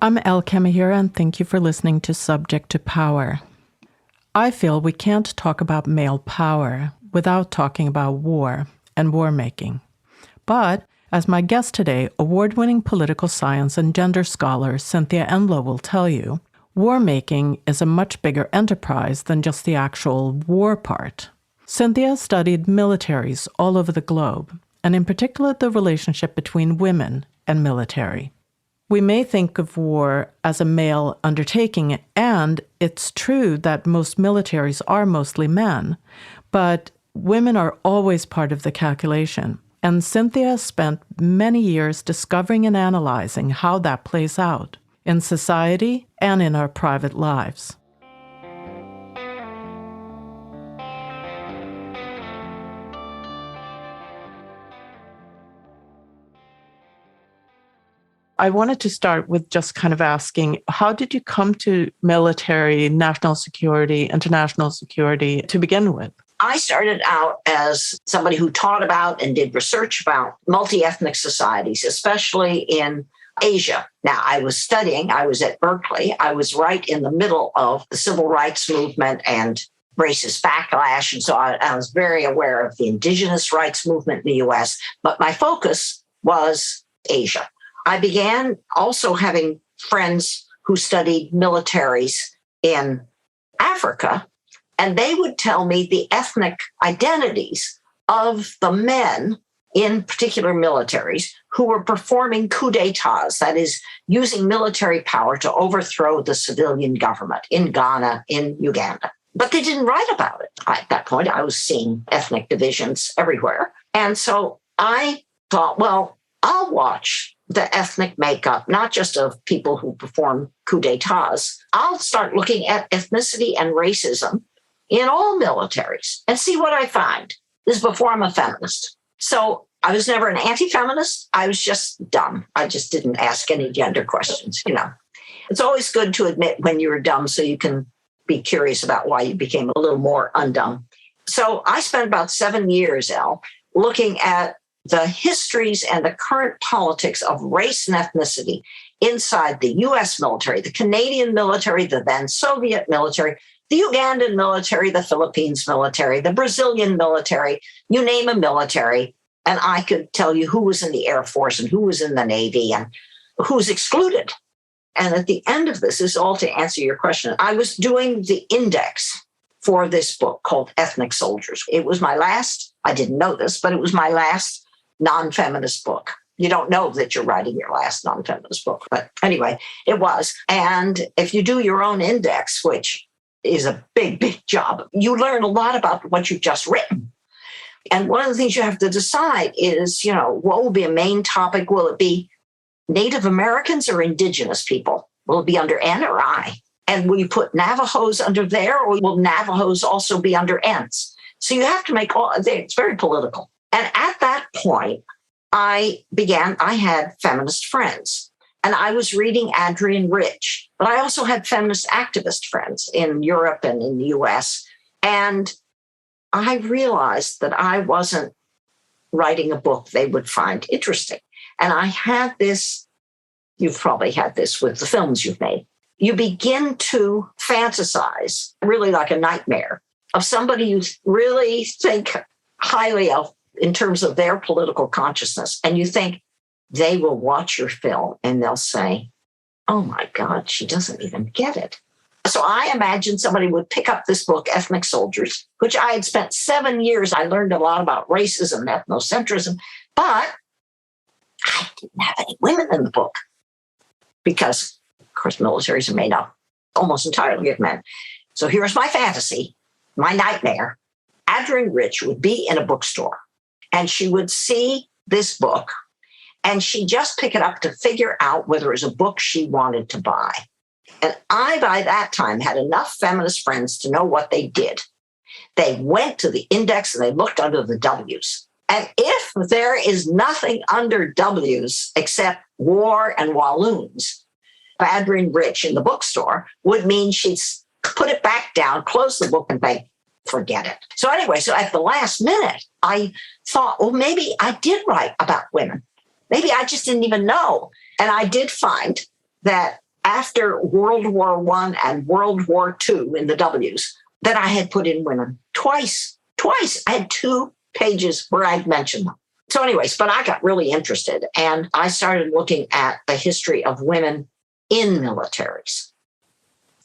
I'm Elle and thank you for listening to Subject to Power. I feel we can't talk about male power without talking about war and war-making. But, as my guest today, award-winning political science and gender scholar Cynthia Enloe will tell you, war-making is a much bigger enterprise than just the actual war part. Cynthia studied militaries all over the globe, and in particular the relationship between women and military. We may think of war as a male undertaking, and it's true that most militaries are mostly men, but women are always part of the calculation. And Cynthia spent many years discovering and analyzing how that plays out in society and in our private lives. I wanted to start with just kind of asking, how did you come to military, national security, international security to begin with? I started out as somebody who taught about and did research about multi-ethnic societies, especially in Asia. Now, I was at Berkeley. I was right in the middle of the civil rights movement and racist backlash. And so I was very aware of the indigenous rights movement in the US, but my focus was Asia. I began also having friends who studied militaries in Africa, and they would tell me the ethnic identities of the men in particular militaries who were performing coups d'etats, that is, using military power to overthrow the civilian government in Ghana, in Uganda. But they didn't write about it. At that point, I was seeing ethnic divisions everywhere. And so I thought, well, I'll watch the ethnic makeup, not just of people who perform coups d'etats. I'll start looking at ethnicity and racism in all militaries and see what I find. This is before I'm a feminist. So I was never an anti-feminist. I was just dumb. I just didn't ask any gender questions, It's always good to admit when you were dumb so you can be curious about why you became a little more undumb. So I spent about 7 years, Elle, looking at the histories and the current politics of race and ethnicity inside the US military, the Canadian military, the then Soviet military, the Ugandan military, the Philippines military, the Brazilian military, you name a military, and I could tell you who was in the Air Force and who was in the Navy and who's excluded. And at the end of this is all to answer your question. I was doing the index for this book called Ethnic Soldiers. It was my last, I didn't know this, but it was my last non-feminist book. You don't know that you're writing your last non-feminist book, but anyway, it was. And if you do your own index, which is a big, big job, you learn a lot about what you've just written. And one of the things you have to decide is, what will be a main topic? Will it be Native Americans or indigenous people? Will it be under N or I? And will you put Navajos under there, or will Navajos also be under Ns? So you have to make it's very political. And at that point, I had feminist friends, and I was reading Adrienne Rich, but I also had feminist activist friends in Europe and in the US. And I realized that I wasn't writing a book they would find interesting. And I had this, you've probably had this with the films you've made. You begin to fantasize, really like a nightmare, of somebody you really think highly of in terms of their political consciousness. And you think they will watch your film and they'll say, oh my God, she doesn't even get it. So I imagine somebody would pick up this book, Ethnic Soldiers, which I had spent 7 years. I learned a lot about racism and ethnocentrism, but I didn't have any women in the book because, of course, militaries are made up almost entirely of men. So here's my fantasy, my nightmare. Adrienne Rich would be in a bookstore and she would see this book and she'd just pick it up to figure out whether it was a book she wanted to buy. And I, by that time, had enough feminist friends to know what they did. They went to the index and they looked under the W's. And if there is nothing under W's except war and Walloons, Adrienne Rich in the bookstore would mean she'd put it back down, close the book, and think, forget it. So anyway, so at the last minute, I thought, well, maybe I did write about women. Maybe I just didn't even know. And I did find that after World War I and World War II in the W's that I had put in women twice. I had 2 pages where I'd mentioned them. So anyways, but I got really interested and I started looking at the history of women in militaries.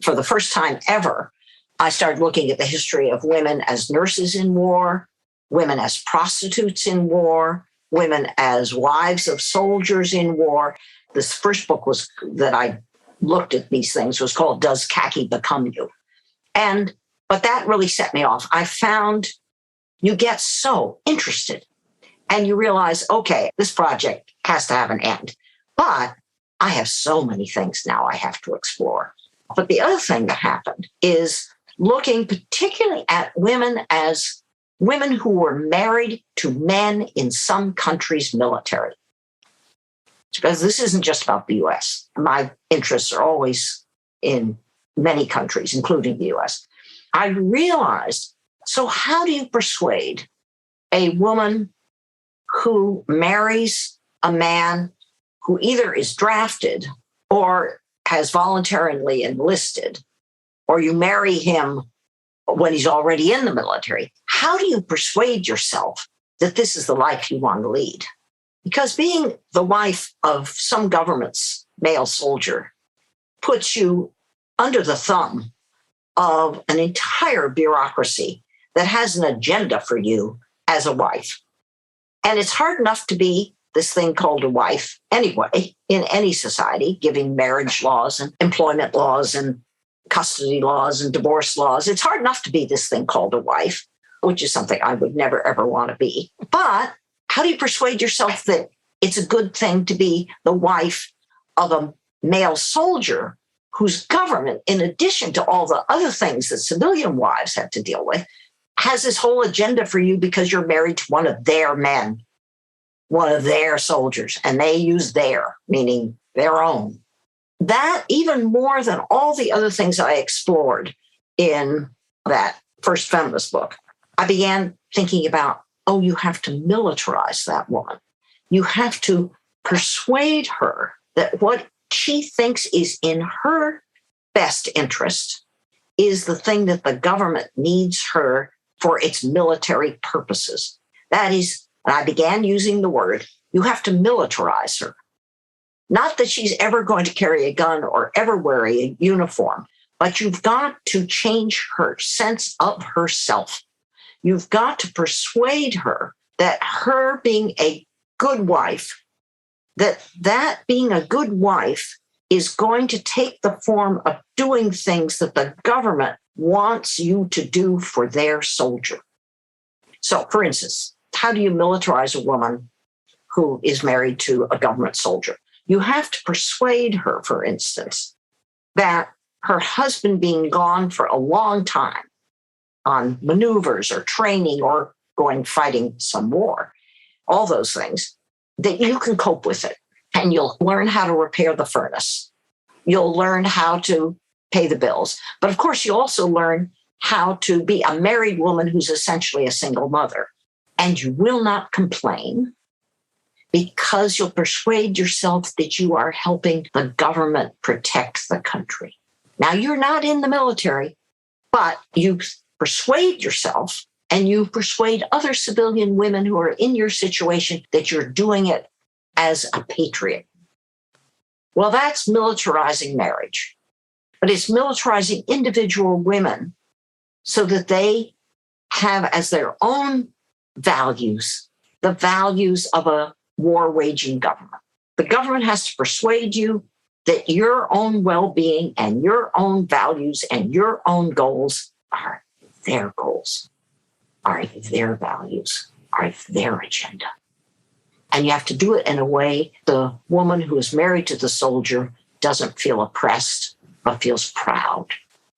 For the first time ever, I started looking at the history of women as nurses in war, women as prostitutes in war, women as wives of soldiers in war. This first book was that I looked at these things was called Does Khaki Become You? But that really set me off. I found you get so interested and you realize, okay, this project has to have an end. But I have so many things now I have to explore. But the other thing that happened is looking particularly at women as women who were married to men in some countries' military. Because this isn't just about the US. My interests are always in many countries, including the US. I realized, so how do you persuade a woman who marries a man who either is drafted or has voluntarily enlisted, or you marry him when he's already in the military? How do you persuade yourself that this is the life you want to lead? Because being the wife of some government's male soldier puts you under the thumb of an entire bureaucracy that has an agenda for you as a wife. And it's hard enough to be this thing called a wife anyway in any society, giving marriage laws and employment laws and custody laws and divorce laws. It's hard enough to be this thing called a wife, which is something I would never, ever want to be. But how do you persuade yourself that it's a good thing to be the wife of a male soldier whose government, in addition to all the other things that civilian wives have to deal with, has this whole agenda for you because you're married to one of their men, one of their soldiers, and they use their, meaning their own. That, even more than all the other things I explored in that first feminist book, I began thinking about, oh, you have to militarize that woman. You have to persuade her that what she thinks is in her best interest is the thing that the government needs her for its military purposes. That is, and I began using the word, you have to militarize her. Not that she's ever going to carry a gun or ever wear a uniform, but you've got to change her sense of herself. You've got to persuade her that her being a good wife, that being a good wife is going to take the form of doing things that the government wants you to do for their soldier. So, for instance, how do you militarize a woman who is married to a government soldier? You have to persuade her, for instance, that her husband being gone for a long time on maneuvers or training or going fighting some war, all those things, that you can cope with it. And you'll learn how to repair the furnace. You'll learn how to pay the bills. But of course, you also learn how to be a married woman who's essentially a single mother. And you will not complain because you'll persuade yourself that you are helping the government protect the country. Now, you're not in the military, but you persuade yourself and you persuade other civilian women who are in your situation that you're doing it as a patriot. Well, that's militarizing marriage, but it's militarizing individual women so that they have as their own values the values of a war-waging government. The government has to persuade you that your own well-being and your own values and your own goals are their goals, are their values, are their agenda. And you have to do it in a way the woman who is married to the soldier doesn't feel oppressed, but feels proud.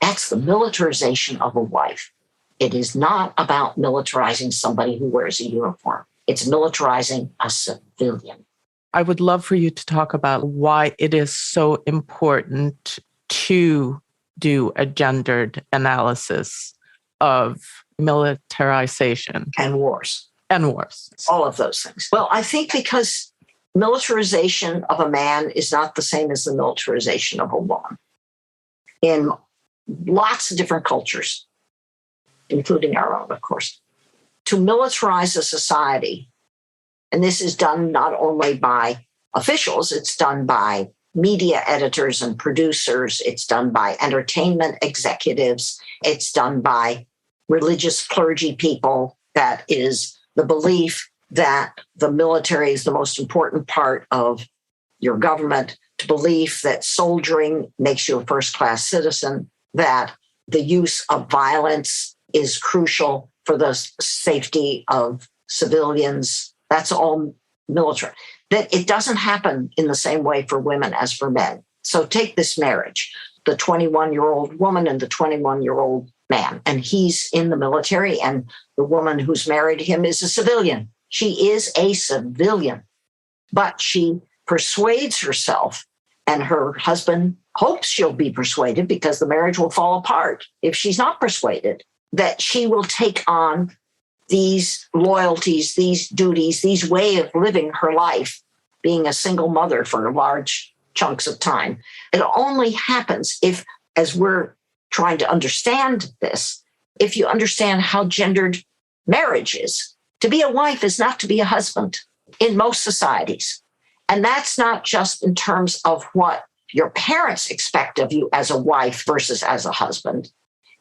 That's the militarization of a wife. It is not about militarizing somebody who wears a uniform. It's militarizing a civilian. I would love for you to talk about why it is so important to do a gendered analysis of militarization. And wars. And wars. All of those things. Well, I think because militarization of a man is not the same as the militarization of a woman in lots of different cultures, including our own, of course. To militarize a society, and this is done not only by officials, it's done by media editors and producers, it's done by entertainment executives, it's done by religious clergy people. That is the belief that the military is the most important part of your government, to believe that soldiering makes you a first-class citizen, that the use of violence is crucial for the safety of civilians. That's all military. That it doesn't happen in the same way for women as for men. So take this marriage, the 21-year-old woman and the 21-year-old man, and he's in the military, and the woman who's married him is a civilian. She is a civilian, but she persuades herself, and her husband hopes she'll be persuaded, because the marriage will fall apart if she's not persuaded, that she will take on these loyalties, these duties, these way of living her life, being a single mother for large chunks of time. It only happens if, as we're trying to understand this, if you understand how gendered marriage is. To be a wife is not to be a husband in most societies. And that's not just in terms of what your parents expect of you as a wife versus as a husband.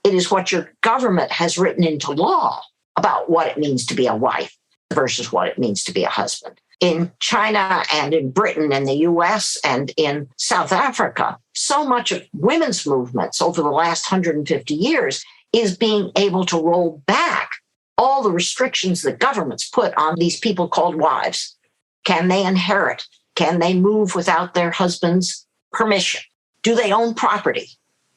It is what your government has written into law about what it means to be a wife versus what it means to be a husband. In China and in Britain and the US and in South Africa, so much of women's movements over the last 150 years is being able to roll back all the restrictions that governments put on these people called wives. Can they inherit? Can they move without their husband's permission? Do they own property?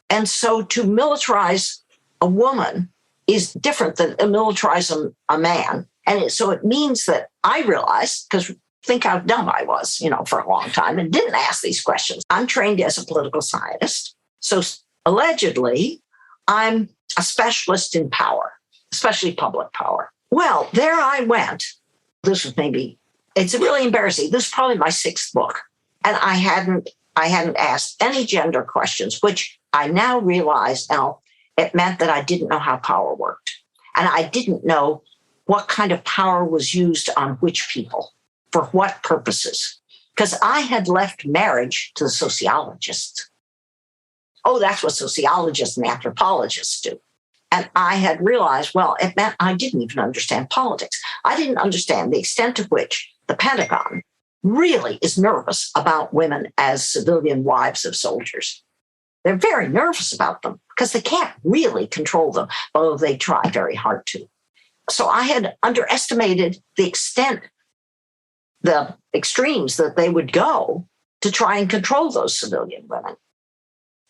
And so to militarize a woman is different than militarize a man. And so it means that I realized, because think how dumb I was, for a long time and didn't ask these questions. I'm trained as a political scientist. So allegedly, I'm a specialist in power, especially public power. Well, there I went. This was it's really embarrassing. This is probably my sixth book. And I hadn't asked any gender questions, which I now realize, Elle, it meant that I didn't know how power worked. And I didn't know what kind of power was used on which people, for what purposes. Because I had left marriage to the sociologists. Oh, that's what sociologists and anthropologists do. And I had realized, well, it meant I didn't even understand politics. I didn't understand the extent to which the Pentagon really is nervous about women as civilian wives of soldiers. They're very nervous about them because they can't really control them, although they try very hard to. So I had underestimated the extent, the extremes that they would go to try and control those civilian women.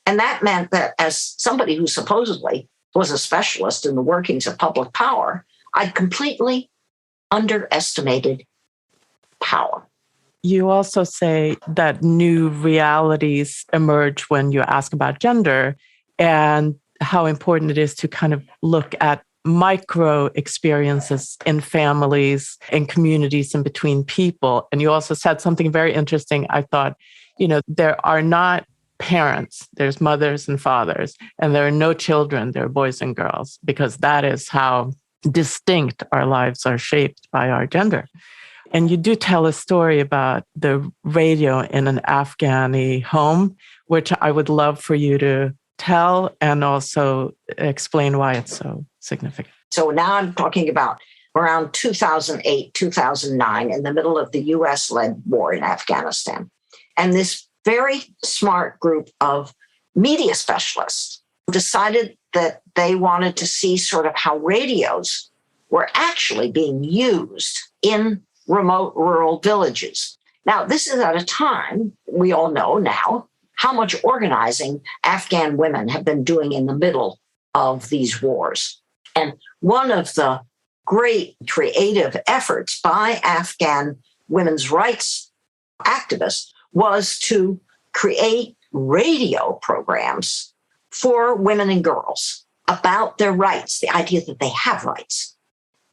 And that meant that as somebody who supposedly was a specialist in the workings of public power, I'd completely underestimated power. You also say that new realities emerge when you ask about gender and how important it is to kind of look at micro experiences in families and communities and between people. And you also said something very interesting. I thought, there are not parents, there's mothers and fathers, and there are no children, there are boys and girls, because that is how distinct our lives are shaped by our gender. And you do tell a story about the radio in an Afghani home, which I would love for you to tell and also explain why it's so significant. So now I'm talking about around 2008, 2009, in the middle of the US-led war in Afghanistan. And this very smart group of media specialists decided that they wanted to see sort of how radios were actually being used in remote rural villages. Now, this is at a time, we all know now, how much organizing Afghan women have been doing in the middle of these wars. And one of the great creative efforts by Afghan women's rights activists was to create radio programs for women and girls about their rights, the idea that they have rights.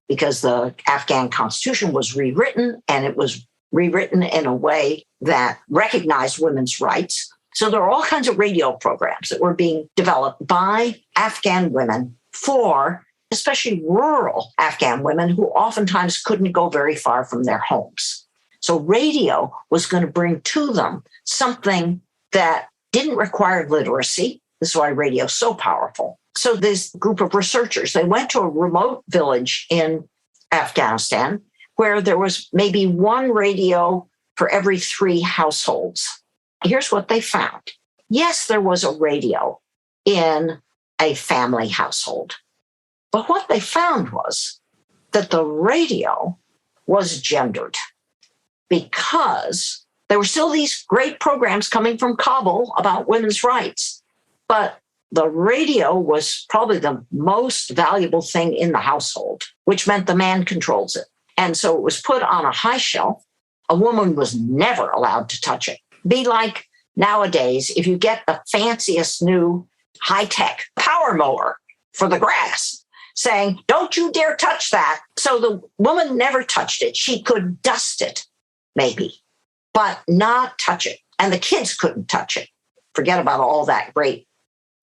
Because the Afghan constitution was rewritten and it was rewritten in a way that recognized women's rights. So there are all kinds of radio programs that were being developed by Afghan women for especially rural Afghan women who oftentimes couldn't go very far from their homes. So radio was going to bring to them something that didn't require literacy. This is why radio is so powerful. So this group of researchers, they went to a remote village in Afghanistan where there was maybe one radio for every 3 households. Here's what they found. Yes, there was a radio in a family household. But what they found was that the radio was gendered because there were still these great programs coming from Kabul about women's rights. But the radio was probably the most valuable thing in the household, which meant the man controls it. And so it was put on a high shelf. A woman was never allowed to touch it. Be like nowadays, if you get the fanciest new high-tech power mower for the grass, saying, don't you dare touch that. So the woman never touched it. She could dust it, maybe, but not touch it. And the kids couldn't touch it. Forget about all that great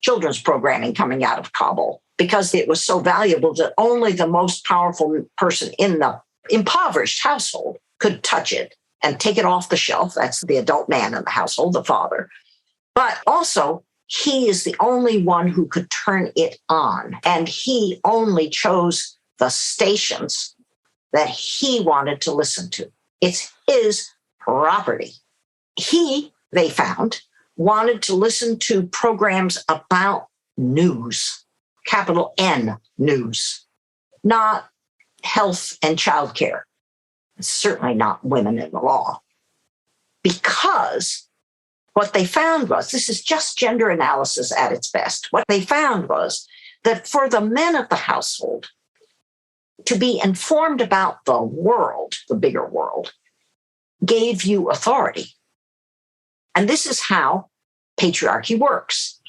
children's programming coming out of Kabul, because it was so valuable that only the most powerful person in the impoverished household could touch it and take it off the shelf. That's the adult man in the household, the father. But also, he is the only one who could turn it on. And he only chose the stations that he wanted to listen to. It's his property. He, they found, wanted to listen to programs about news, capital N news, not health and childcare, certainly not women in the law. Because what they found was, this is just gender analysis at its best. What they found was that for the men of the household to be informed about the world, the bigger world, gave you authority. And this is how patriarchy works.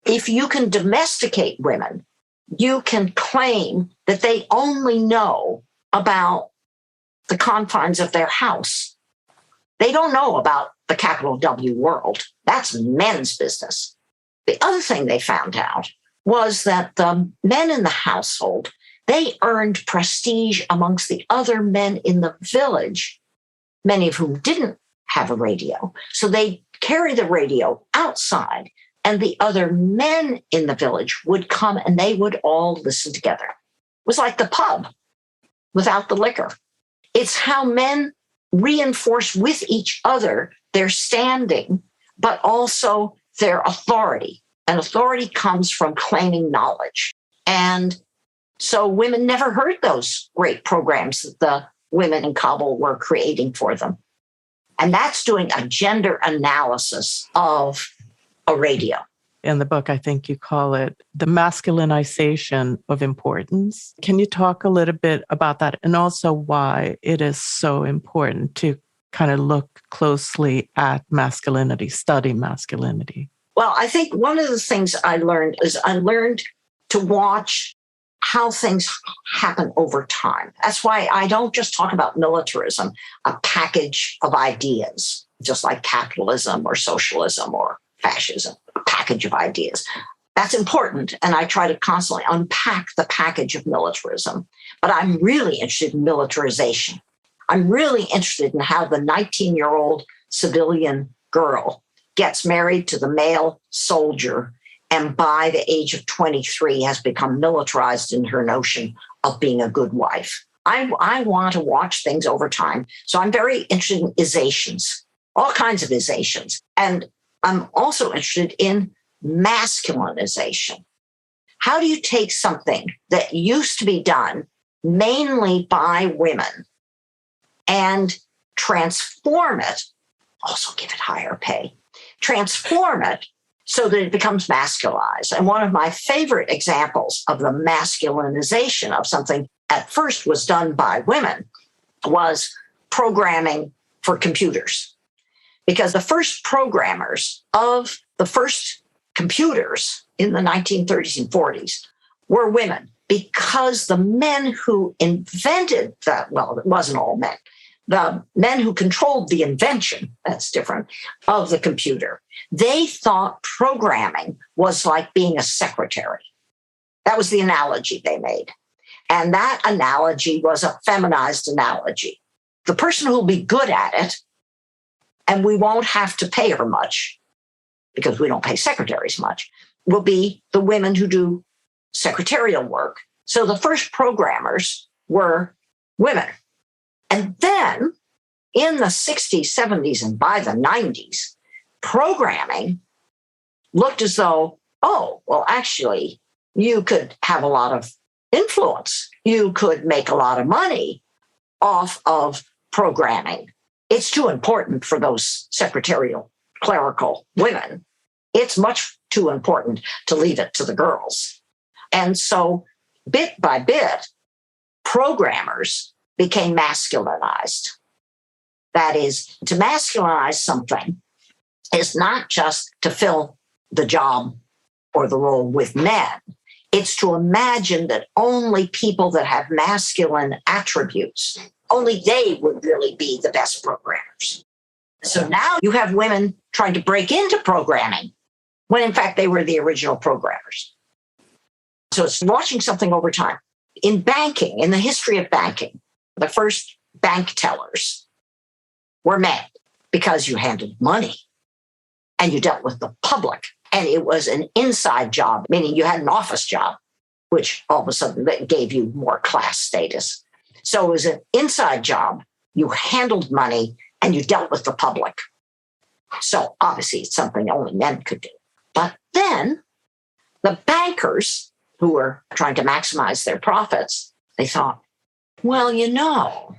If you can domesticate women, you can claim that they only know about the confines of their house. They don't know about the capital W world. That's men's business. The other thing they found out was that the men in the household, they earned prestige amongst the other men in the village, many of whom didn't have a radio. So they carry the radio outside, and the other men in the village would come and they would all listen together. It was like the pub without the liquor. It's how men reinforce with each other their standing, but also their authority. And authority comes from claiming knowledge. And so women never heard those great programs that the women in Kabul were creating for them. And that's doing a gender analysis of a radio. In the book, I think you call it the masculinization of importance. Can you talk a little bit about that, and also why it is so important to kind of look closely at masculinity, study masculinity? Well, I think one of the things I learned is I learned to watch how things happen over time. That's why I don't just talk about militarism, a package of ideas, just like capitalism or socialism or fascism, a package of ideas. That's important, and I try to constantly unpack the package of militarism. But I'm really interested in militarization. I'm really interested in how the 19-year-old civilian girl gets married to the male soldier, and by the age of 23 has become militarized in her notion of being a good wife. I want to watch things over time. So I'm very interested in isations, all kinds of isations. And I'm also interested in masculinization. How do you take something that used to be done mainly by women and transform it, also give it higher pay, transform it so that it becomes masculized? And one of my favorite examples of the masculinization of something at first was done by women was programming for computers. Because the first programmers of the first computers in the 1930s and 40s were women, because the men who invented that, well, it wasn't all men, the men who controlled the invention, that's different, of the computer, they thought programming was like being a secretary. That was the analogy they made. And that analogy was a feminized analogy. The person who'll be good at it, and we won't have to pay her much, because we don't pay secretaries much, will be the women who do secretarial work. So the first programmers were women. And then in the 60s, 70s, and by the 90s, programming looked as though, oh, well, actually, you could have a lot of influence. You could make a lot of money off of programming. It's too important for those secretarial, clerical women. It's much too important to leave it to the girls. And so bit by bit, programmers became masculinized. That is, to masculinize something is not just to fill the job or the role with men. It's to imagine that only people that have masculine attributes, only they would really be the best programmers. So now you have women trying to break into programming when in fact they were the original programmers. So it's watching something over time. In banking, in the history of banking, the first bank tellers were men because you handled money and you dealt with the public. And it was an inside job, meaning you had an office job, which all of a sudden gave you more class status. So it was an inside job. You handled money and you dealt with the public. So obviously it's something only men could do. But then the bankers who were trying to maximize their profits, they thought, well, you know,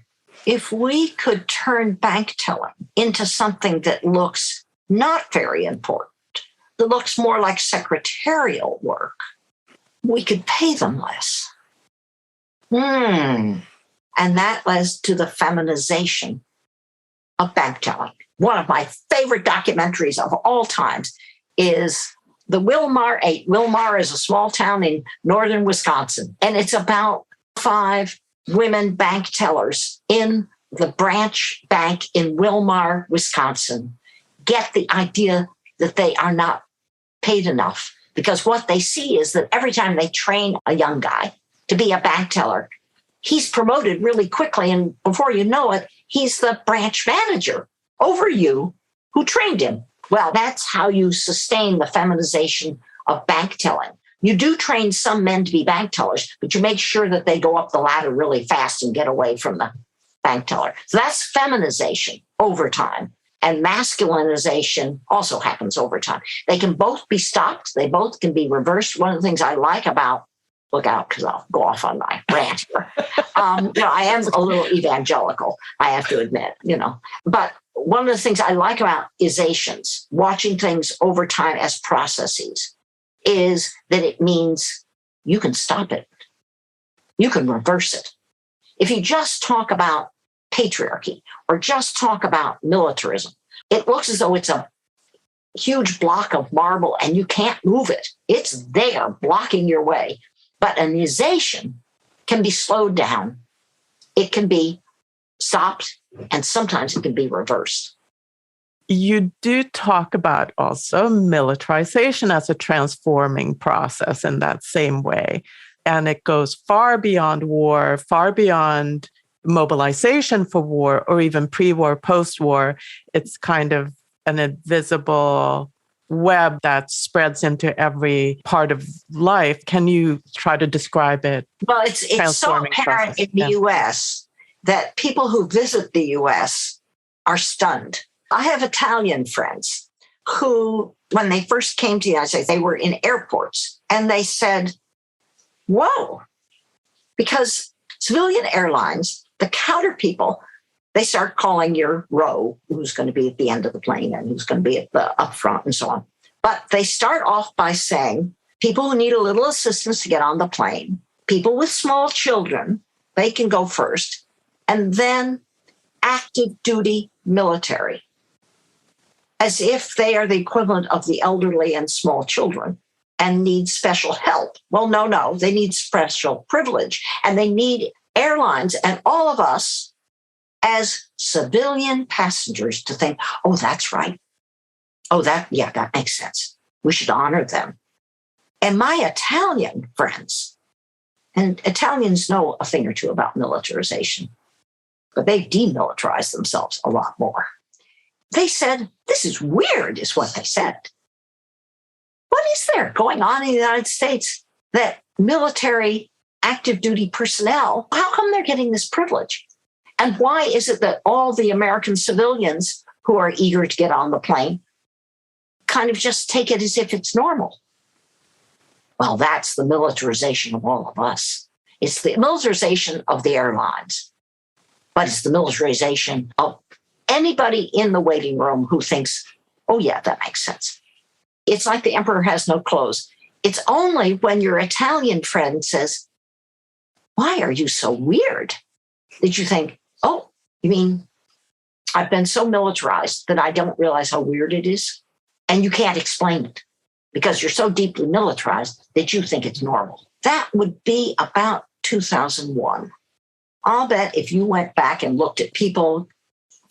if we could turn bank telling into something that looks not very important, that looks more like secretarial work, we could pay them less. And that led to the feminization of bank telling. One of my favorite documentaries of all times is the Wilmar 8. Wilmar is a small town in northern Wisconsin, and it's about 5 women bank tellers in the branch bank in Wilmar, Wisconsin, get the idea that they are not paid enough, because what they see is that every time they train a young guy to be a bank teller, he's promoted really quickly. And before you know it, he's the branch manager over you who trained him. Well, that's how you sustain the feminization of bank telling. You do train some men to be bank tellers, but you make sure that they go up the ladder really fast and get away from the bank teller. So that's feminization over time. And masculinization also happens over time. They can both be stopped. They both can be reversed. One of the things I like about, look out, because I'll go off on my rant here. I am a little evangelical, I have to admit, But one of the things I like about isations, watching things over time as processes, is that it means you can stop it. You can reverse it. If you just talk about patriarchy or just talk about militarism, it looks as though it's a huge block of marble and you can't move it. It's there blocking your way. But an isation can be slowed down. It can be stopped, and sometimes it can be reversed. You do talk about also militarization as a transforming process in that same way. And it goes far beyond war, far beyond mobilization for war, or even pre-war, post-war. It's kind of an invisible web that spreads into every part of life. Can you try to describe it? Well, it's so apparent in the U.S. that people who visit the U.S. are stunned. I have Italian friends who, when they first came to the United States, they were in airports and they said, whoa, because civilian airlines, the counter people, they start calling your row, who's going to be at the end of the plane and who's going to be at the up front and so on. But they start off by saying, people who need a little assistance to get on the plane, people with small children, they can go first, and then active duty military, as if they are the equivalent of the elderly and small children and need special help. Well, no, they need special privilege, and they need airlines and all of us as civilian passengers to think, oh, that's right. Oh, that makes sense. We should honor them. And my Italian friends, and Italians know a thing or two about militarization, but they've demilitarized themselves a lot more. They said, this is weird, is what they said. What is there going on in the United States that military active duty personnel, how come they're getting this privilege? And why is it that all the American civilians who are eager to get on the plane kind of just take it as if it's normal? Well, that's the militarization of all of us. It's the militarization of the airlines, but it's the militarization of anybody in the waiting room who thinks, oh, yeah, that makes sense. It's like the emperor has no clothes. It's only when your Italian friend says, why are you so weird? That you think, oh, you mean I've been so militarized that I don't realize how weird it is? And you can't explain it because you're so deeply militarized that you think it's normal. That would be about 2001. I'll bet if you went back and looked at people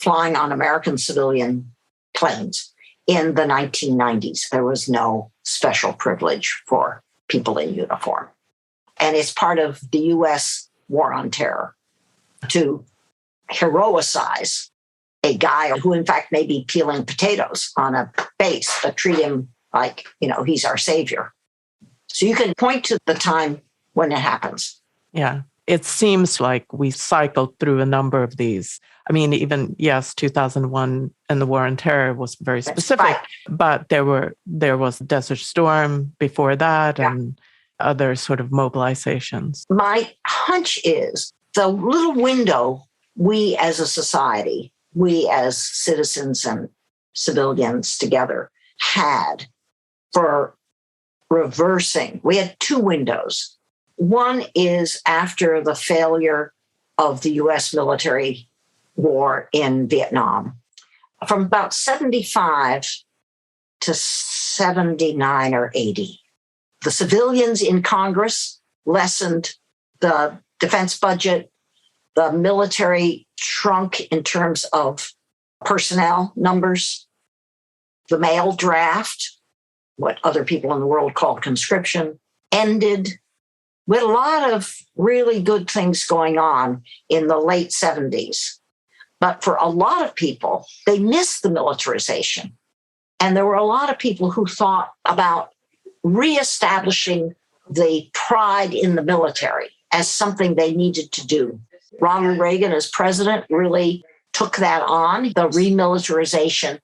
flying on American civilian planes in the 1990s, there was no special privilege for people in uniform. And it's part of the US war on terror to heroicize a guy who, in fact, may be peeling potatoes on a base, but treat him like, he's our savior. So you can point to the time when it happens. Yeah. It seems like we cycled through a number of these. I mean, even, yes, 2001 and the war on terror was very specific, right. But there was Desert Storm before that and other sort of mobilizations. My hunch is the little window we as a society, we as citizens and civilians together had for reversing. We had two windows. One is after the failure of the US military war in Vietnam. From about 75 to 79 or 80, the civilians in Congress lessened the defense budget. The military shrunk in terms of personnel numbers. The male draft, what other people in the world call conscription, ended. We had a lot of really good things going on in the late 70s. But for a lot of people, they missed the militarization. And there were a lot of people who thought about reestablishing the pride in the military as something they needed to do. Ronald Reagan, as president, really took that on, the remilitarization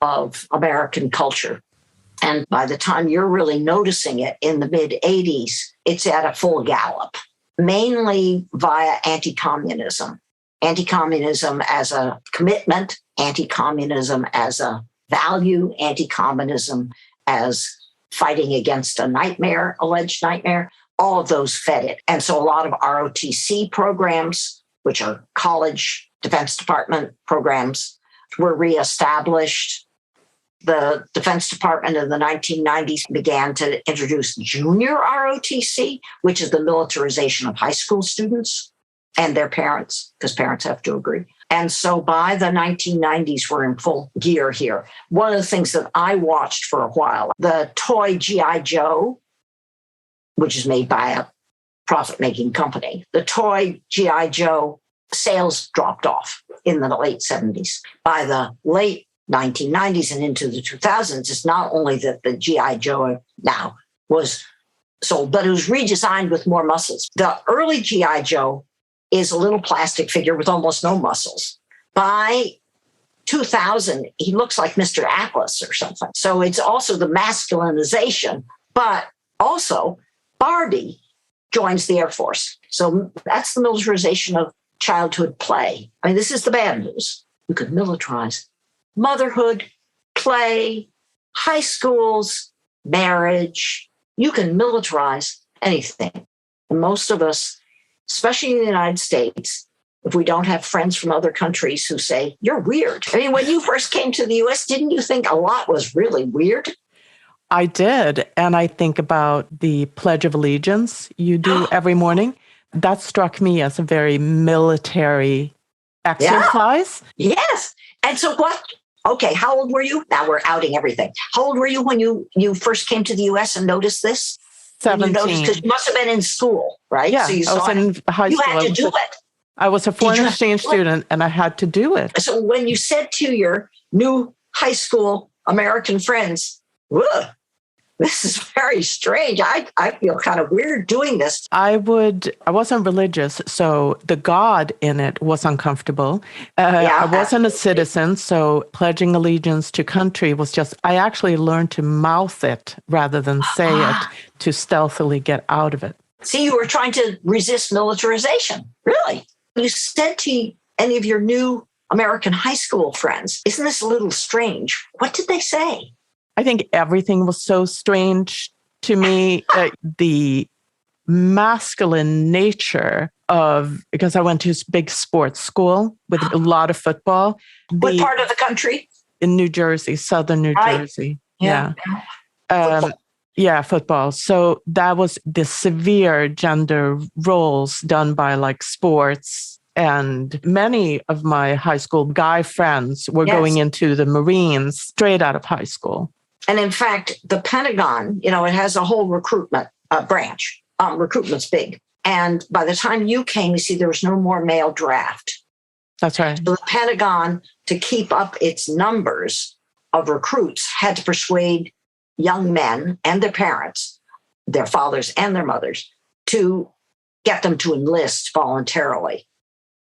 of American culture. And by the time you're really noticing it in the mid-'80s, it's at a full gallop, mainly via anti-communism. Anti-communism as a commitment, anti-communism as a value, anti-communism as fighting against a nightmare, alleged nightmare. All of those fed it. And so a lot of ROTC programs, which are college Defense Department programs, were reestablished. The Defense Department in the 1990s began to introduce junior ROTC, which is the militarization of high school students and their parents, because parents have to agree. And so by the 1990s, we're in full gear here. One of the things that I watched for a while, the toy G.I. Joe, which is made by a profit-making company, the toy G.I. Joe sales dropped off in the late 70s. By the late 1990s and into the 2000s, it's not only that the G.I. Joe now was sold, but it was redesigned with more muscles. The early G.I. Joe is a little plastic figure with almost no muscles. By 2000, he looks like Mr. Atlas or something. So it's also the masculinization, but also Barbie joins the Air Force. So that's the militarization of childhood play. I mean, this is the bad news. You could militarize motherhood, play, high schools, marriage. You can militarize anything. And most of us, especially in the United States, if we don't have friends from other countries who say, you're weird. I mean, when you first came to the US, didn't you think a lot was really weird? I did. And I think about the Pledge of Allegiance you do every morning. That struck me as a very military exercise. Yes. And so what? Okay, how old were you? Now we're outing everything. How old were you when you first came to the U.S. and noticed this? 17. Because you must have been in school, right? Yeah, so you I was saw in high you school. had to do it. I was a foreign exchange student, and I had to do it. So when you said to your new high school American friends, "Whoa, this is very strange. I feel kind of weird doing this." I wasn't religious, so the God in it was uncomfortable. I wasn't a citizen, so pledging allegiance to country was just, I actually learned to mouth it rather than say it to stealthily get out of it. See, you were trying to resist militarization. Really? You said to any of your new American high school friends, isn't this a little strange? What did they say? I think everything was so strange to me. The masculine nature of, because I went to this big sports school with a lot of football. What part of the country? In New Jersey, southern New Jersey. Yeah. Football. So that was the severe gender roles done by like sports. And many of my high school guy friends were going into the Marines straight out of high school. And in fact, the Pentagon, it has a whole recruitment branch. Recruitment's big. And by the time you came, you see, there was no more male draft. That's right. So the Pentagon, to keep up its numbers of recruits, had to persuade young men and their parents, their fathers and their mothers, to get them to enlist voluntarily.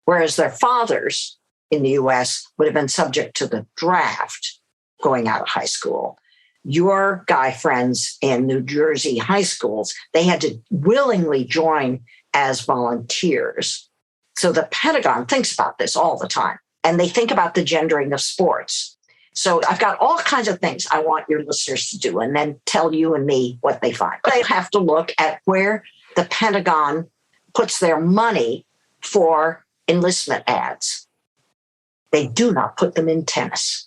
Whereas their fathers in the US would have been subject to the draft going out of high school. Your guy friends in New Jersey high schools, they had to willingly join as volunteers. So the Pentagon thinks about this all the time, and they think about the gendering of sports. So I've got all kinds of things I want your listeners to do, and then tell you and me what they find. They have to look at where the Pentagon puts their money for enlistment ads. They do not put them in tennis.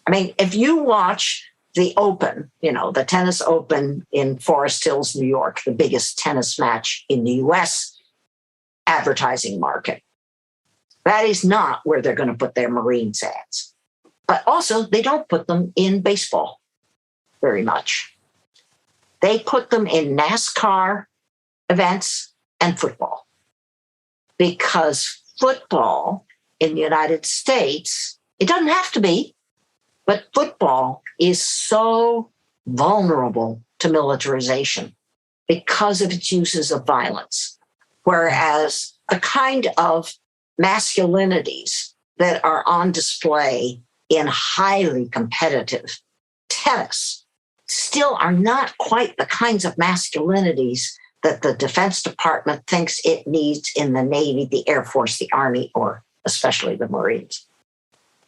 I mean, if you watch the Open, the tennis Open in Forest Hills, New York, the biggest tennis match in the US advertising market, that is not where they're going to put their Marines ads. But also, they don't put them in baseball very much. They put them in NASCAR events and football. Because football in the United States, it doesn't have to be, but football is so vulnerable to militarization because of its uses of violence. Whereas the kind of masculinities that are on display in highly competitive tennis still are not quite the kinds of masculinities that the Defense Department thinks it needs in the Navy, the Air Force, the Army, or especially the Marines.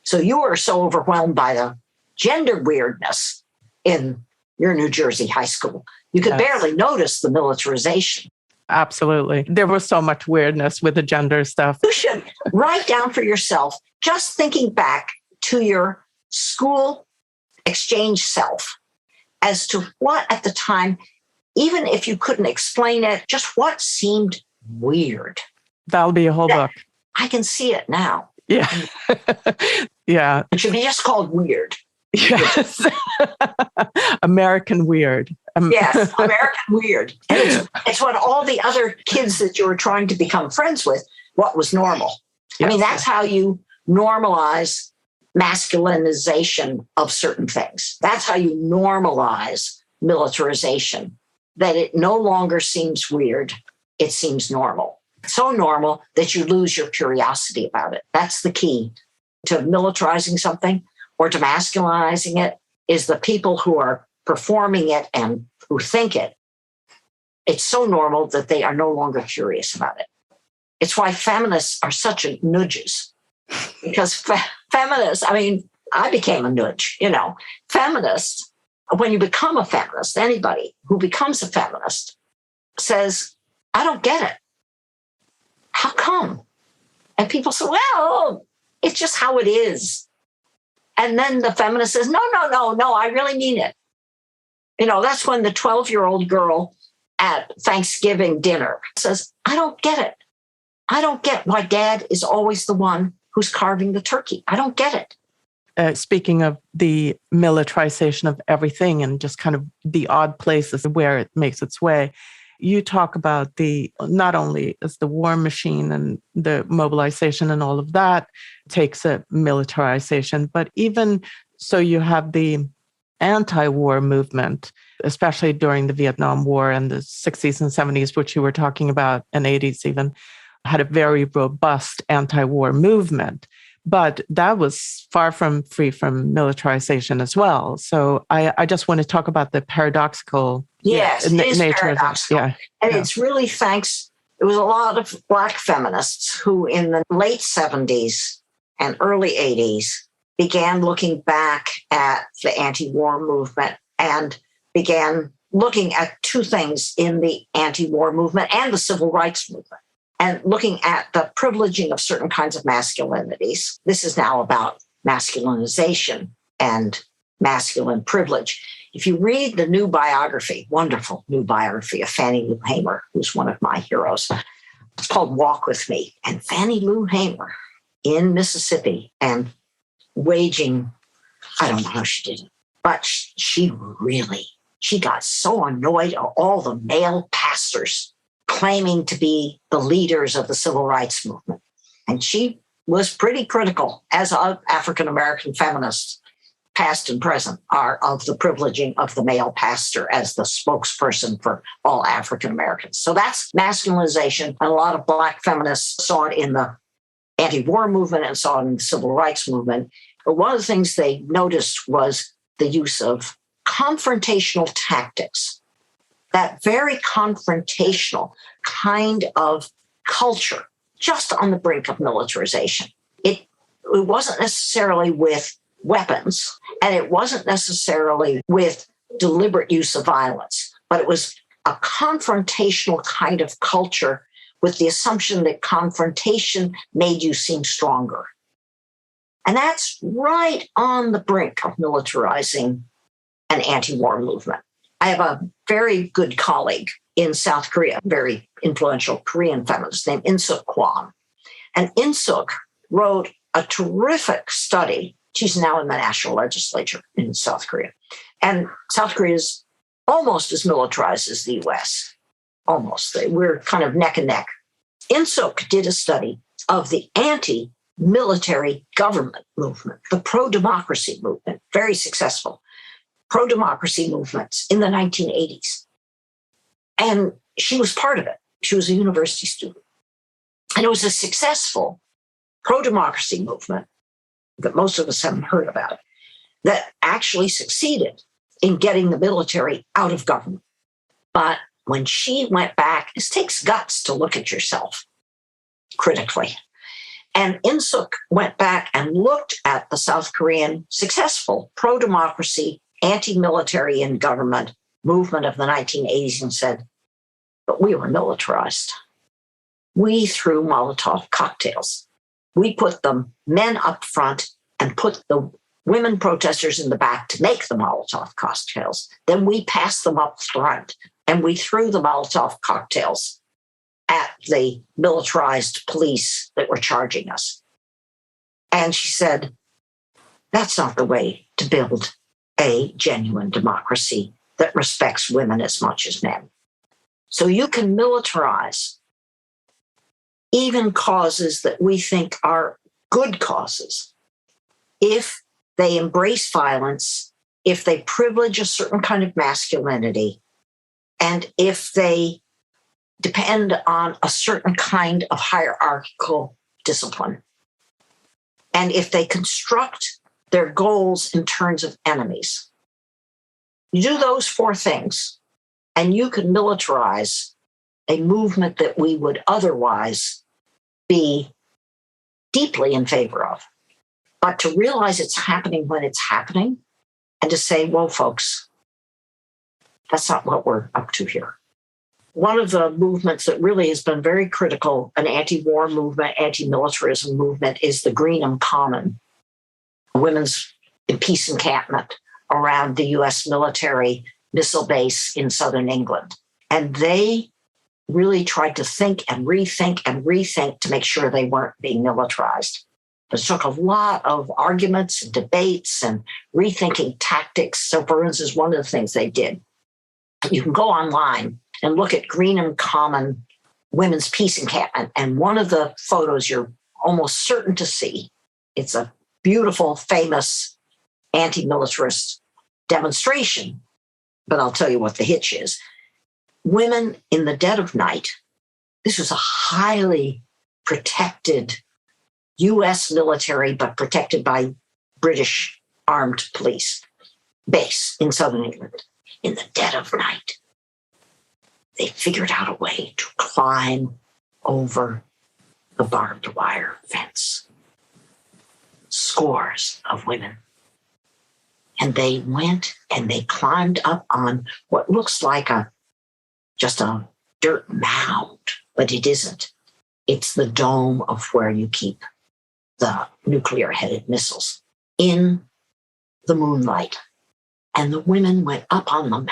So you are so overwhelmed by the gender weirdness in your New Jersey high school. You could barely notice the militarization. Absolutely. There was so much weirdness with the gender stuff. You should write down for yourself, just thinking back to your school exchange self, as to what at the time, even if you couldn't explain it, just what seemed weird. That'll be a whole book. I can see it now. Yeah. Yeah. It should be just called weird. Yes. American weird. Yes, American weird. And it's what all the other kids that you were trying to become friends with, what was normal. Yes. I mean, that's how you normalize masculinization of certain things. That's how you normalize militarization, that it no longer seems weird. It seems normal. So normal that you lose your curiosity about it. That's the key to militarizing something or to masculinizing it, is the people who are performing it and who think it. It's so normal that they are no longer curious about it. It's why feminists are such nudges, because feminists, I mean, I became a nudge, Feminists, when you become a feminist, anybody who becomes a feminist says, I don't get it. How come? And people say, well, it's just how it is. And then the feminist says, no, I really mean it. That's when the 12-year-old girl at Thanksgiving dinner says, I don't get it. I don't get why dad is always the one who's carving the turkey. I don't get it. Speaking of the militarization of everything and just kind of the odd places where it makes its way, you talk about the not only as the war machine and the mobilization and all of that takes a militarization, but even so you have the anti-war movement, especially during the Vietnam War and the 60s and 70s, which you were talking about, and 80s even, had a very robust anti-war movement. But that was far from free from militarization as well. So I just want to talk about the paradoxical nature paradoxical. Yeah. And it's really it was a lot of Black feminists who in the late 70s and early 80s began looking back at the anti-war movement and began looking at two things in the anti-war movement and the civil rights movement, and looking at the privileging of certain kinds of masculinities. This is now about masculinization and masculine privilege. If you read the new biography, wonderful new biography of Fannie Lou Hamer, who's one of my heroes, it's called Walk With Me. And Fannie Lou Hamer in Mississippi and waging, I don't know how she did it, but she got so annoyed at all the male pastors claiming to be the leaders of the civil rights movement. And she was pretty critical, as African-American feminists, past and present, are of the privileging of the male pastor as the spokesperson for all African-Americans. So that's masculinization. And a lot of Black feminists saw it in the anti-war movement and saw it in the civil rights movement. But one of the things they noticed was the use of confrontational tactics. That very confrontational kind of culture, just on the brink of militarization. It wasn't necessarily with weapons, and it wasn't necessarily with deliberate use of violence, but it was a confrontational kind of culture with the assumption that confrontation made you seem stronger. And that's right on the brink of militarizing an anti-war movement. I have a very good colleague in South Korea, very influential Korean feminist named In-suk Kwon. And In-suk wrote a terrific study. She's now in the national legislature in South Korea. And South Korea is almost as militarized as the US. Almost. We're kind of neck and neck. In-suk did a study of the anti-military government movement, the pro-democracy movement, very successful pro-democracy movements in the 1980s. And she was part of it. She was a university student. And it was a successful pro-democracy movement that most of us haven't heard about, that actually succeeded in getting the military out of government. But when she went back, it takes guts to look at yourself critically. And In-suk went back and looked at the South Korean successful pro-democracy, anti-military and government movement of the 1980s and said, but we were militarized. We threw Molotov cocktails. We put the men up front and put the women protesters in the back to make the Molotov cocktails. Then we passed them up front and we threw the Molotov cocktails at the militarized police that were charging us. And she said, that's not the way to build a genuine democracy that respects women as much as men. So you can militarize even causes that we think are good causes if they embrace violence, if they privilege a certain kind of masculinity, and if they depend on a certain kind of hierarchical discipline. And if they construct their goals in terms of enemies. You do those four things, and you can militarize a movement that we would otherwise be deeply in favor of. But to realize it's happening when it's happening, and to say, whoa, folks, that's not what we're up to here. One of the movements that really has been very critical, an anti-war movement, anti-militarism movement, is the Greenham Common, a women's peace encampment around the US military missile base in southern England. And they really tried to think and rethink to make sure they weren't being militarized. It took a lot of arguments and debates and rethinking tactics. So, for instance, one of the things they did, you can go online and look at Greenham Common Women's Peace Encampment. And one of the photos you're almost certain to see, it's a beautiful, famous anti-militarist demonstration. But I'll tell you what the hitch is. Women in the dead of night, this was a highly protected U.S. military, but protected by British armed police base in southern England. In the dead of night, they figured out a way to climb over the barbed wire fence. Scores of women. And they went and they climbed up on what looks like just a dirt mound, but it isn't. It's the dome of where you keep the nuclear-headed missiles in the moonlight. And the women went up on the mound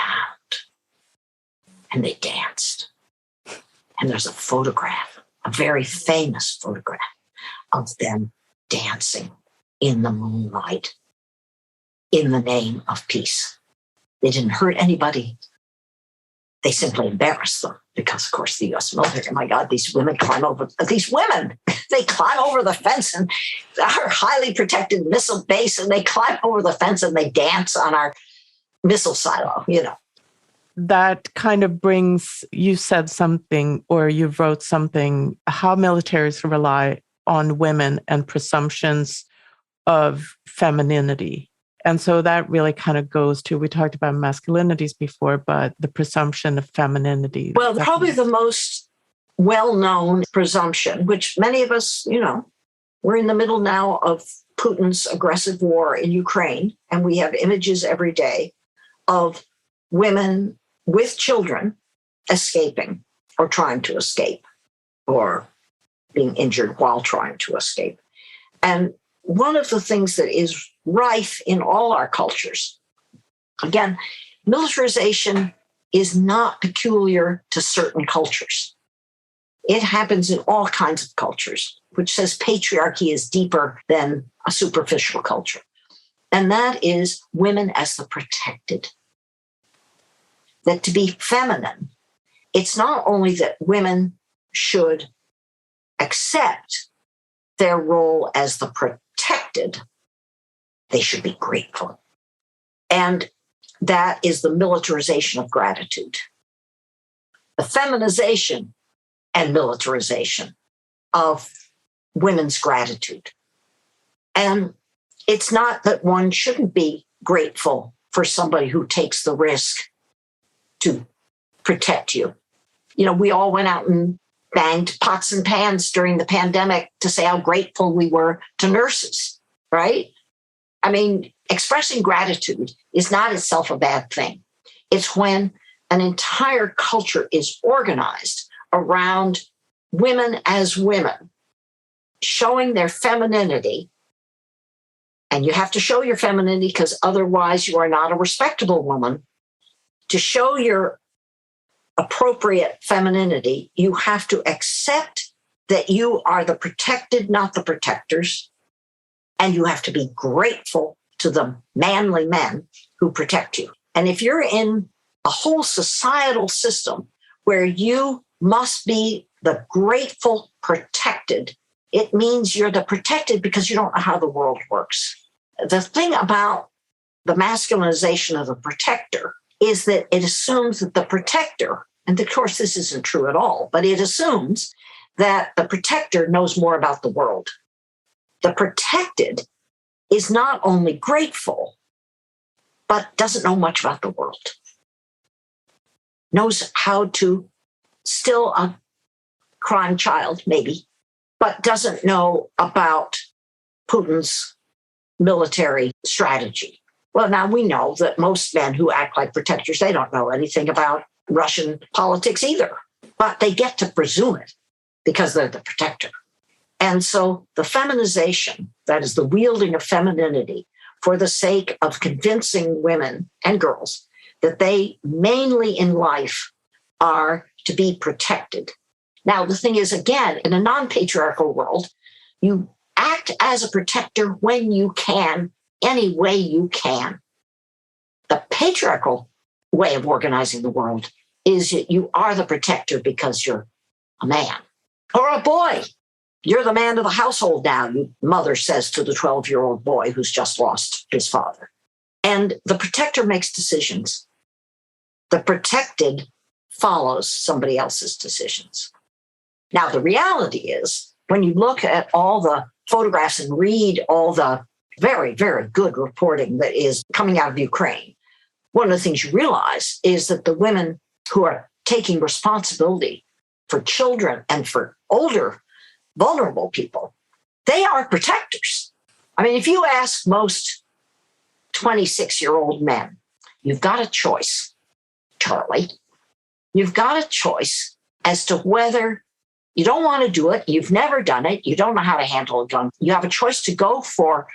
and they danced. And there's a photograph, a very famous photograph of them dancing in the moonlight in the name of peace. They didn't hurt anybody. They simply embarrassed them because, of course, the U.S. military, oh my God, these women, they climb over the fence and our highly protected missile base, and they climb over the fence and they dance on our missile silo, That kind of brings, you said something, or you wrote something, how militaries rely on women and presumptions of femininity. And so that really kind of goes to, we talked about masculinities before, but the presumption of femininity. Well, probably the most well-known presumption, which many of us, we're in the middle now of Putin's aggressive war in Ukraine, and we have images every day of women with children escaping or trying to escape or being injured while trying to escape. And one of the things that is rife in all our cultures, again, militarization is not peculiar to certain cultures. It happens in all kinds of cultures, which says patriarchy is deeper than a superficial culture. And that is women as the protected. That to be feminine, it's not only that women should accept their role as the protected, they should be grateful. And that is the militarization of gratitude. The feminization and militarization of women's gratitude. And it's not that one shouldn't be grateful for somebody who takes the risk to protect you. We all went out and banged pots and pans during the pandemic to say how grateful we were to nurses, right? I mean, expressing gratitude is not itself a bad thing. It's when an entire culture is organized around women as women, showing their femininity. And you have to show your femininity because otherwise you are not a respectable woman. To show your appropriate femininity, you have to accept that you are the protected, not the protectors. And you have to be grateful to the manly men who protect you. And if you're in a whole societal system where you must be the grateful protected, it means you're the protected because you don't know how the world works. The thing about the masculinization of the protector is that it assumes that the protector, and of course this isn't true at all, but it assumes that the protector knows more about the world. The protected is not only grateful, but doesn't know much about the world. Knows how to still a crime child, maybe, but doesn't know about Putin's military strategy. Well, now we know that most men who act like protectors, they don't know anything about Russian politics either, but they get to presume it because they're the protector. And so the feminization, that is the wielding of femininity for the sake of convincing women and girls that they mainly in life are to be protected. Now, the thing is, again, in a non-patriarchal world, you act as a protector when you can, any way you can. The patriarchal way of organizing the world is that you are the protector because you're a man or a boy. You're the man of the household now, your mother says to the 12-year-old boy who's just lost his father. And the protector makes decisions. The protected follows somebody else's decisions. Now, the reality is, when you look at all the photographs and read all the very, very good reporting that is coming out of Ukraine, one of the things you realize is that the women who are taking responsibility for children and for older, vulnerable people, they are protectors. I mean, if you ask most 26-year-old men, you've got a choice, Charlie. You've got a choice as to whether you don't want to do it, you've never done it, you don't know how to handle a gun. You have a choice to go for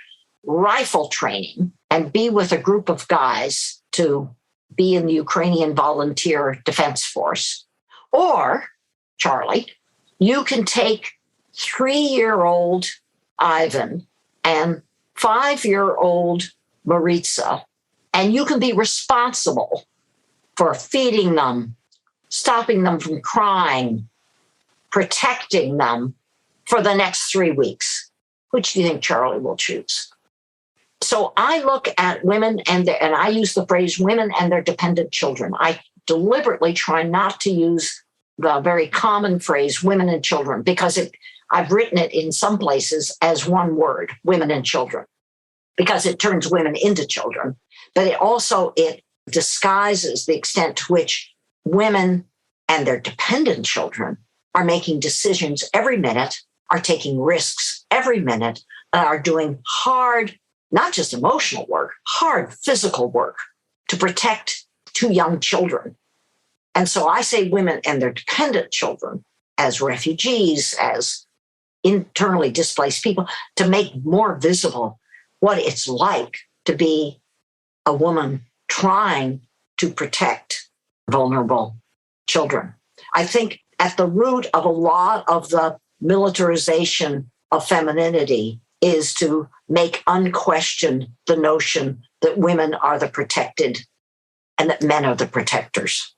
rifle training and be with a group of guys to be in the Ukrainian Volunteer Defense Force. Or, Charlie, you can take 3-year-old Ivan and 5-year-old Maritza, and you can be responsible for feeding them, stopping them from crying, protecting them for the next 3 weeks. Which do you think Charlie will choose? So I look at women and I use the phrase women and their dependent children. I deliberately try not to use the very common phrase women and children because I've written it in some places as one word, women and children, because it turns women into children. But it disguises the extent to which women and their dependent children are making decisions every minute, are taking risks every minute, are doing hard, not just emotional work, hard physical work to protect 2 young children. And so I say women and their dependent children as refugees, as internally displaced people, to make more visible what it's like to be a woman trying to protect vulnerable children. I think at the root of a lot of the militarization of femininity is to make unquestioned the notion that women are the protected and that men are the protectors.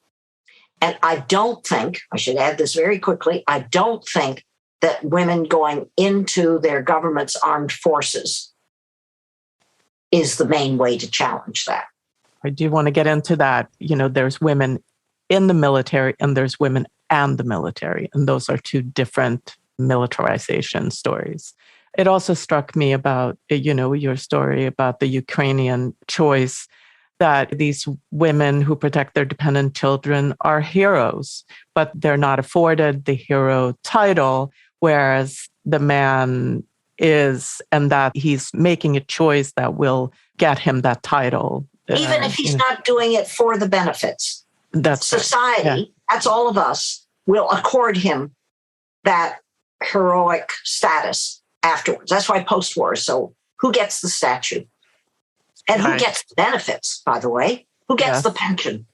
And I don't think, I should add this very quickly, I don't think that women going into their government's armed forces is the main way to challenge that. I do want to get into that. There's women in the military and there's women and the military. And those are 2 different militarization stories. It also struck me about, your story about the Ukrainian choice that these women who protect their dependent children are heroes, but they're not afforded the hero title, whereas the man is, and that he's making a choice that will get him that title. Even if he's not doing it for the benefits. That's society, right. Yeah. That's all of us, will accord him that heroic status afterwards. That's why post-war. So who gets the statue? And who gets the benefits, by the way? Who gets the pension?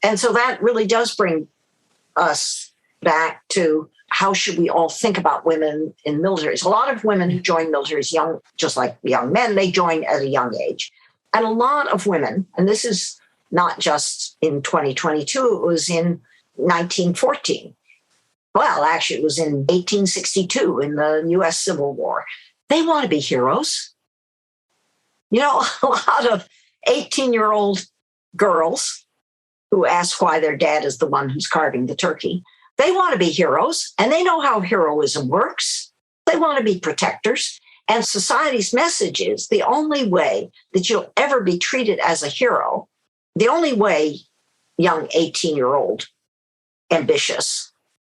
And so that really does bring us back to how should we all think about women in militaries? A lot of women who join militaries young, just like young men, they join at a young age. And a lot of women, and this is not just in 2022, it was in 1914. Well, actually, it was in 1862 in the US Civil War. They want to be heroes. A lot of 18-year-old girls who ask why their dad is the one who's carving the turkey, they want to be heroes, and they know how heroism works. They want to be protectors. And society's message is the only way that you'll ever be treated as a hero, the only way, young 18-year-old, ambitious,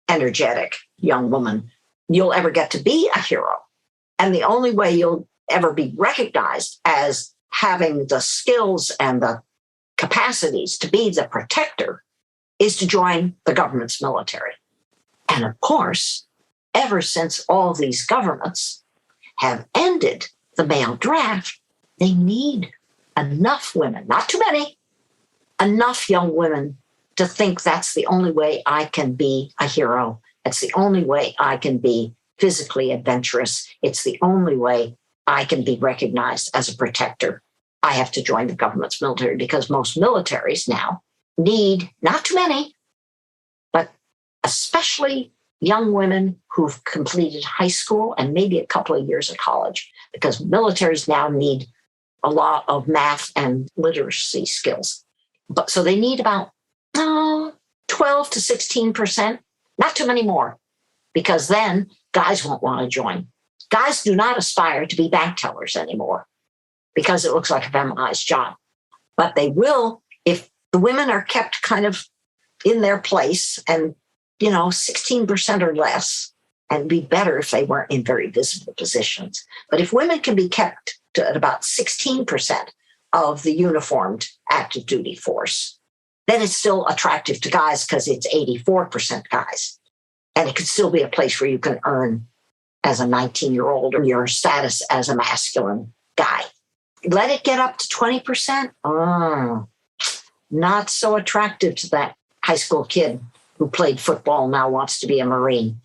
energetic young woman, you'll ever get to be a hero. And the only way you'll ever be recognized as having the skills and the capacities to be the protector is to join the government's military. And of course, ever since all these governments have ended the male draft, they need enough women, not too many, enough young women to think that's the only way I can be a hero. It's the only way I can be physically adventurous. It's the only way I can be recognized as a protector. I have to join the government's military because most militaries now need, not too many, but especially young women who've completed high school and maybe a couple of years of college, because militaries now need a lot of math and literacy skills. But so they need about 12 to 16%, not too many more, because then guys won't want to join. Guys do not aspire to be bank tellers anymore because it looks like a feminized job. But they will if the women are kept kind of in their place and, 16% or less, and be better if they weren't in very visible positions. But if women can be kept at about 16% of the uniformed active duty force, then it's still attractive to guys because it's 84% guys. And it could still be a place where you can earn as a 19-year-old or your status as a masculine guy. Let it get up to 20%. Not so attractive to that high school kid who played football and now wants to be a Marine.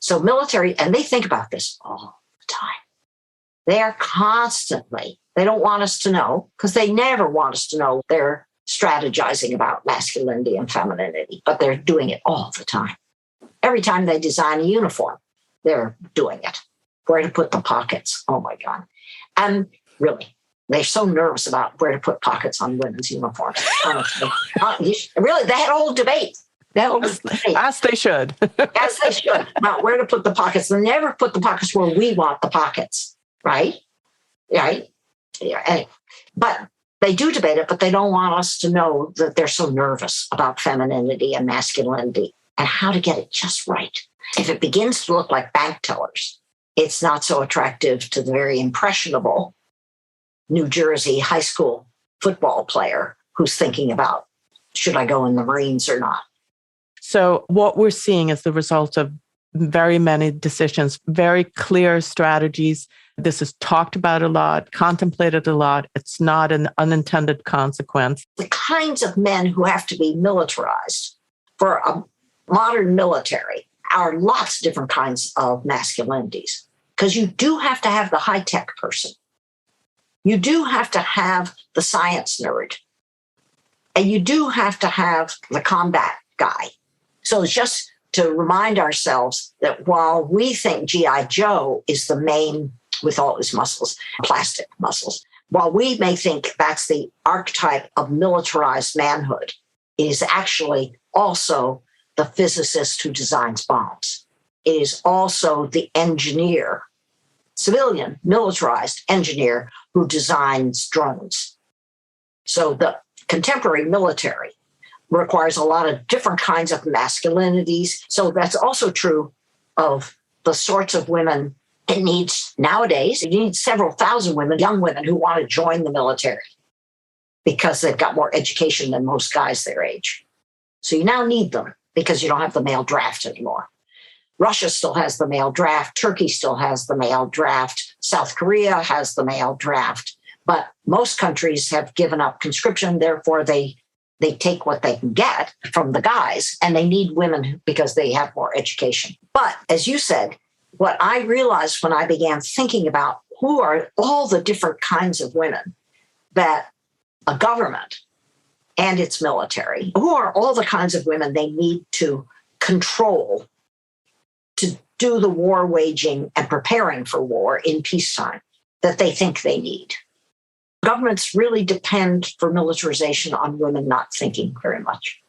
So military, and they think about this all the time. They are constantly, they don't want us to know, because they never want us to know they're strategizing about masculinity and femininity, but they're doing it all the time. Every time they design a uniform, they're doing it. Where to put the pockets. Oh my God. And really, they're so nervous about where to put pockets on women's uniforms. Really, they had a whole debate. As they should. As they should. About where to put the pockets. They never put the pockets where we want the pockets, right? Right? Yeah. Anyway. But they do debate it, but they don't want us to know that they're so nervous about femininity and masculinity and how to get it just right. If it begins to look like bank tellers, it's not so attractive to the very impressionable New Jersey high school football player who's thinking about, should I go in the Marines or not? So what we're seeing is the result of very many decisions, very clear strategies. This is talked about a lot, contemplated a lot. It's not an unintended consequence. The kinds of men who have to be militarized for a modern military are lots of different kinds of masculinities, because you do have to have the high-tech person. You do have to have the science nerd. And you do have to have the combat guy. So it's just to remind ourselves that while we think G.I. Joe is the main, with all his muscles, plastic muscles, while we may think that's the archetype of militarized manhood, it is actually also the physicist who designs bombs. It is also the engineer, civilian, militarized engineer who designs drones. So the contemporary military requires a lot of different kinds of masculinities. So that's also true of the sorts of women it needs nowadays. It needs several thousand women, young women, who want to join the military because they've got more education than most guys their age. So you now need them because you don't have the male draft anymore. Russia still has the male draft. Turkey still has the male draft. South Korea has the male draft. But most countries have given up conscription. Therefore, they take what they can get from the guys, and they need women because they have more education. But as you said, what I realized when I began thinking about who are all the different kinds of women that a government and its military, who are all the kinds of women they need to control to do the war waging and preparing for war in peacetime that they think they need. Governments really depend for militarization on women not thinking very much.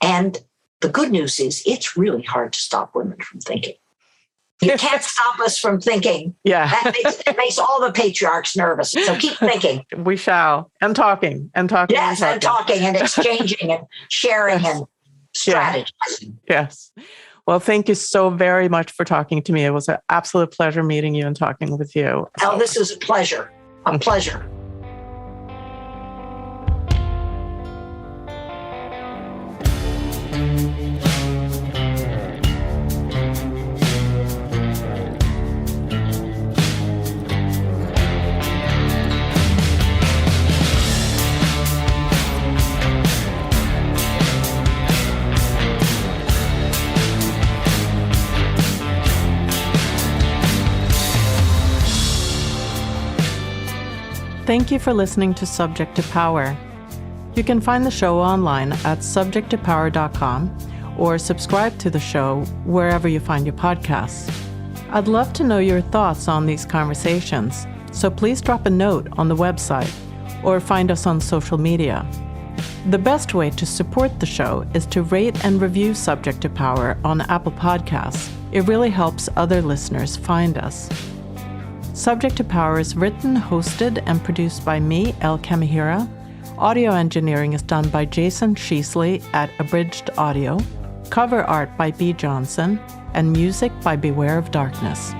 And the good news is it's really hard to stop women from thinking. You can't stop us from thinking. Yeah. It makes all the patriarchs nervous. So keep thinking. We shall. And talking. Yes, and talking and exchanging and sharing and strategizing. Yes. Well, thank you so very much for talking to me. It was an absolute pleasure meeting you and talking with you. Oh, this was a pleasure. A pleasure. Thank you for listening to Subject to Power. You can find the show online at subjecttopower.com or subscribe to the show wherever you find your podcasts. I'd love to know your thoughts on these conversations, so please drop a note on the website or find us on social media. The best way to support the show is to rate and review Subject to Power on Apple Podcasts. It really helps other listeners find us. Subject to Power is written, hosted, and produced by me, Elle. Audio engineering is done by Jason Sheasley at Abridged Audio, cover art by B. Johnson, and music by Beware of Darkness.